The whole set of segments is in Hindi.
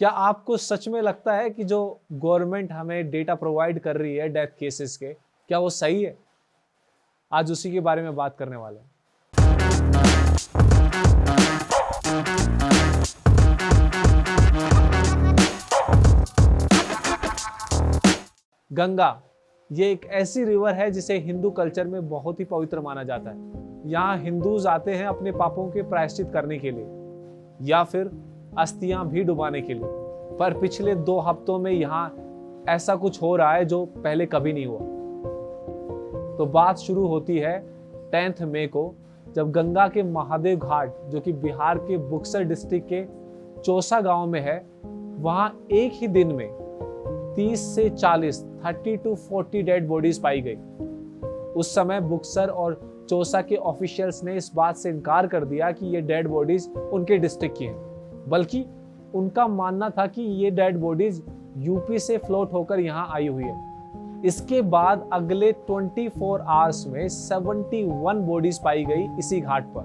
क्या आपको सच में लगता है कि जो गवर्नमेंट हमें डेटा प्रोवाइड कर रही है डेथ केसेस के, क्या वो सही है? आज उसी के बारे में बात करने वाले हैं। गंगा ये एक ऐसी रिवर है जिसे हिंदू कल्चर में बहुत ही पवित्र माना जाता है। यहाँ हिंदूज आते हैं अपने पापों के प्रायश्चित करने के लिए या फिर अस्थियां भी डुबाने के लिए। पर पिछले 2 हफ्तों में यहाँ ऐसा कुछ हो रहा है जो पहले कभी नहीं हुआ। तो बात शुरू होती है 10 मई को, जब गंगा के महादेव घाट, जो कि बिहार के बक्सर डिस्ट्रिक्ट के चौसा गांव में है, वहां एक ही दिन में 30 से 40 डेड बॉडीज पाई गई। उस समय बक्सर और चौसा के ऑफिशियल्स ने इस बात से इनकार कर दिया कि ये डेड बॉडीज उनके डिस्ट्रिक्ट की हैं, बल्कि उनका मानना था कि ये डेड बॉडीज यूपी से फ्लोट होकर यहाँ आई हुई है। इसके बाद अगले 24 आवर्स में 71 बॉडीज पाई गई इसी घाट पर।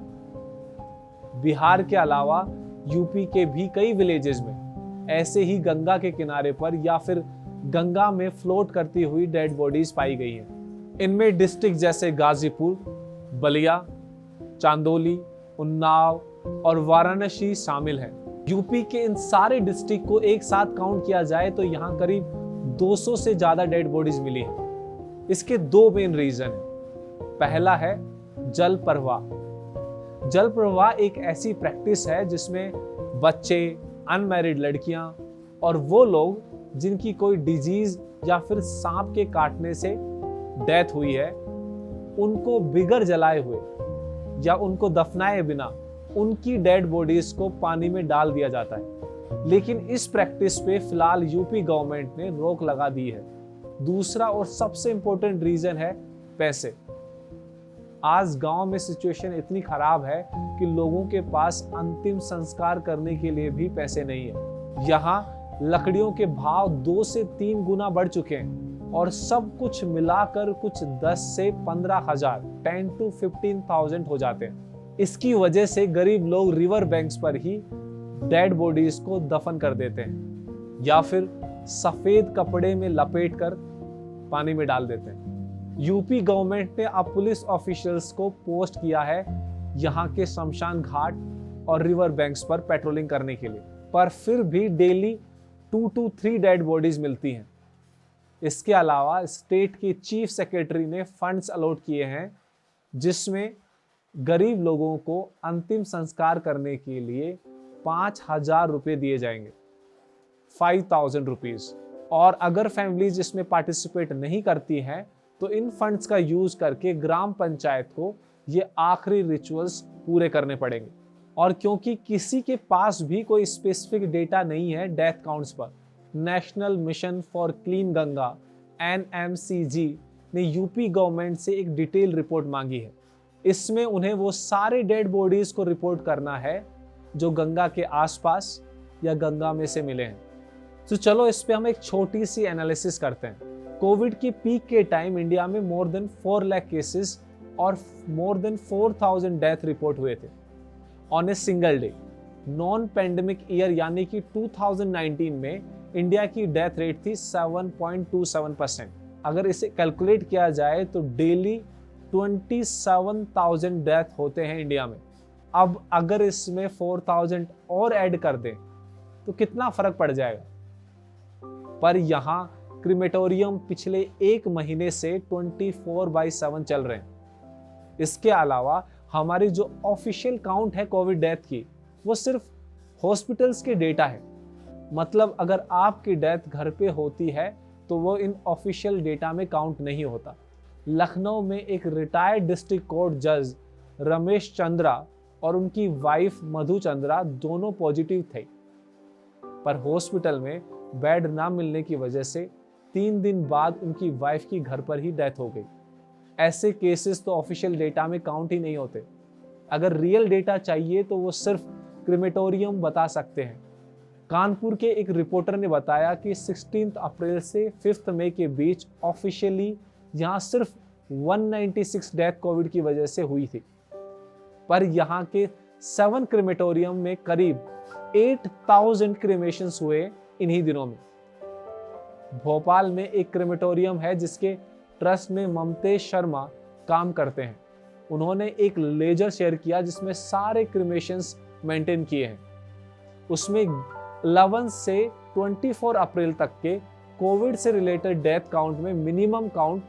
बिहार के अलावा यूपी के भी कई विलेजेस में ऐसे ही गंगा के किनारे पर या फिर गंगा में फ्लोट करती हुई डेड बॉडीज पाई गई हैं। इनमें डिस्ट्रिक्ट जैसे गाजीपुर, बलिया, चांदोली, उन्नाव और वाराणसी शामिल हैं। यूपी के इन सारे डिस्ट्रिक्ट को एक साथ काउंट किया जाए तो यहाँ करीब 200 से ज्यादा डेड बॉडीज मिली हैं। इसके 2 मेन रीजन हैं। पहला है जल प्रवाह। जल प्रवाह एक ऐसी प्रैक्टिस है जिसमें बच्चे, अनमैरिड लड़कियां और वो लोग जिनकी कोई डिजीज या फिर सांप के काटने से डेथ हुई है, उनको बिगर जलाए हुए या उनको दफनाए बिना उनकी डेड बॉडीज को पानी में डाल दिया जाता है। लेकिन इस प्रैक्टिस पे फिलहाल यूपी गवर्नमेंट ने रोक लगा दी है। दूसरा और सबसे इंपॉर्टेंट रीजन है पैसे। आज गांव में सिचुएशन इतनी खराब है कि लोगों के पास अंतिम संस्कार करने के लिए भी पैसे नहीं है। यहाँ लकड़ियों के भाव 2 से 3 गुना बढ़ चुके हैं और सब कुछ मिलाकर कुछ 10 से 15,000 10 to 15,000 हो जाते हैं। इसकी वजह से गरीब लोग रिवर बैंक्स पर ही डेड बॉडीज को दफन कर देते हैं या फिर सफेद कपड़े में लपेटकर पानी में डाल देते हैं। यूपी गवर्नमेंट ने अब पुलिस ऑफिशियल्स को पोस्ट किया है यहाँ के शमशान घाट और रिवर बैंक्स पर पेट्रोलिंग करने के लिए, पर फिर भी डेली 2 to 3 डेड बॉडीज मिलती हैं। इसके अलावा स्टेट के चीफ सेक्रेटरी ने फंड्स अलॉट किए हैं जिसमें गरीब लोगों को अंतिम संस्कार करने के लिए 5,000 रुपये दिए जाएंगे, 5,000 रुपीज। और अगर फैमिलीज इसमें पार्टिसिपेट नहीं करती हैं तो इन फंड्स का यूज करके ग्राम पंचायत को ये आखिरी रिचुअल्स पूरे करने पड़ेंगे। और क्योंकि किसी के पास भी कोई स्पेसिफिक डेटा नहीं है डेथ काउंट्स पर, national mission for clean Ganga NMCG ने यूपी गवर्नमेंट से एक डिटेल रिपोर्ट मांगी है। इसमें उन्हें वो सारे डेड बॉडीज को रिपोर्ट करना है जो गंगा के आसपास या गंगा में से मिले हैं। तो चलो इस पे हम एक छोटी सी एनालिसिस करते हैं। कोविड की पीक के टाइम इंडिया में मोर देन 4 लाख केसेस और मोर देन 4,000 डेथ रिपोर्ट हुए थे on a single day. Non pandemic year यानी कि 2019 में इंडिया की डेथ रेट थी 7.27%। अगर इसे कैलकुलेट किया जाए तो डेली 27,000 डेथ होते हैं इंडिया में। अब अगर इसमें 4,000 और ऐड कर दें तो कितना फर्क पड़ जाएगा। पर यहाँ क्रिमेटोरियम पिछले 1 महीने से 24/7 चल रहे हैं। इसके अलावा हमारी जो ऑफिशियल काउंट है कोविड डेथ की, वो सिर्फ हॉस्पिटल्स के डेटा है। मतलब अगर आपकी डेथ घर पे होती है तो वो इन ऑफिशियल डेटा में काउंट नहीं होता। लखनऊ में एक रिटायर्ड डिस्ट्रिक्ट कोर्ट जज रमेश चंद्रा और उनकी वाइफ मधु चंद्रा दोनों पॉजिटिव थे, पर हॉस्पिटल में बेड ना मिलने की वजह से 3 दिन बाद उनकी वाइफ की घर पर ही डेथ हो गई। ऐसे केसेस तो ऑफिशियल डेटा में काउंट ही नहीं होते। अगर रियल डेटा चाहिए तो वो सिर्फ क्रिमेटोरियम बता सकते हैं। कानपुर के एक रिपोर्टर ने बताया कि 16 अप्रैल से 5 मई के बीच ऑफिशियली यहाँ सिर्फ 196 डेथ कोविड की वजह से हुई थी, पर यहाँ के 7 क्रिमेटोरियम में करीब 8,000 क्रेमेशंस हुए इन्हीं दिनों में। भोपाल में एक क्रेमेटोरियम है जिसके ट्रस्ट में ममतेश शर्मा काम करते हैं। उन्होंने एक लेजर शेयर किया जिसमें सारे क्रेमेशंस मेंटेन किए हैं। उसमें 11 से 24 अप्रैल तक के कोविड से रिलेटेड डेथ काउंट में मिनिमम काउंट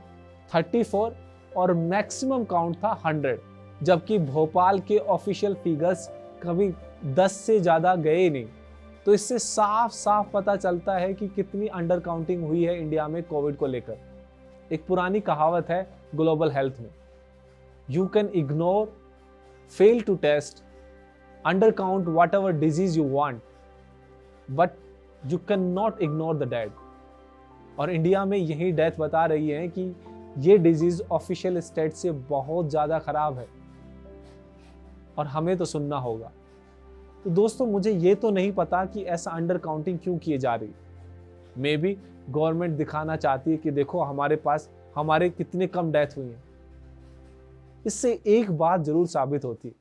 34 और मैक्सिमम काउंट था 100, जबकि भोपाल के ऑफिशियल फिगर्स कभी 10 से ज्यादा गए नहीं। तो इससे साफ साफ पता चलता है कि कितनी अंडर काउंटिंग हुई है इंडिया में कोविड को लेकर। एक पुरानी कहावत है ग्लोबल हेल्थ में, you can ignore, fail to test, undercount whatever disease you want, but you can not ignore the dead. और इंडिया में यही डेथ बता रही है कि ये डिजीज ऑफिशियल स्टेट से बहुत ज्यादा खराब है और हमें तो सुनना होगा। तो दोस्तों, मुझे ये तो नहीं पता कि ऐसा अंडर काउंटिंग क्यों किए जा रही। मे बी गवर्नमेंट दिखाना चाहती है कि देखो हमारे कितने कम डेथ हुई हैं। इससे एक बात जरूर साबित होती है,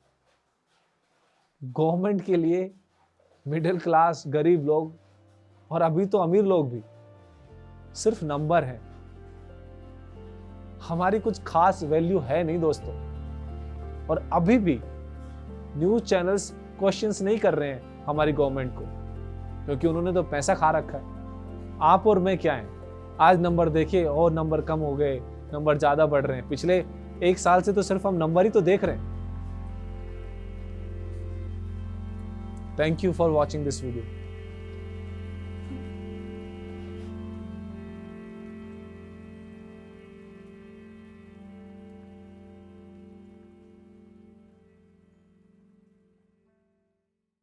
गवर्नमेंट के लिए मिडिल क्लास, गरीब लोग और अभी तो अमीर लोग भी सिर्फ नंबर है। हमारी कुछ खास वैल्यू है नहीं दोस्तों। और अभी भी न्यूज चैनल्स क्वेश्चंस नहीं कर रहे हैं हमारी गवर्नमेंट को, क्योंकि उन्होंने तो पैसा खा रखा है। आप और मैं क्या हैं, आज नंबर देखे और नंबर कम हो गए, नंबर ज्यादा बढ़ रहे हैं। पिछले 1 साल से तो सिर्फ हम नंबर ही तो देख रहे हैं। Thank you for watching this video.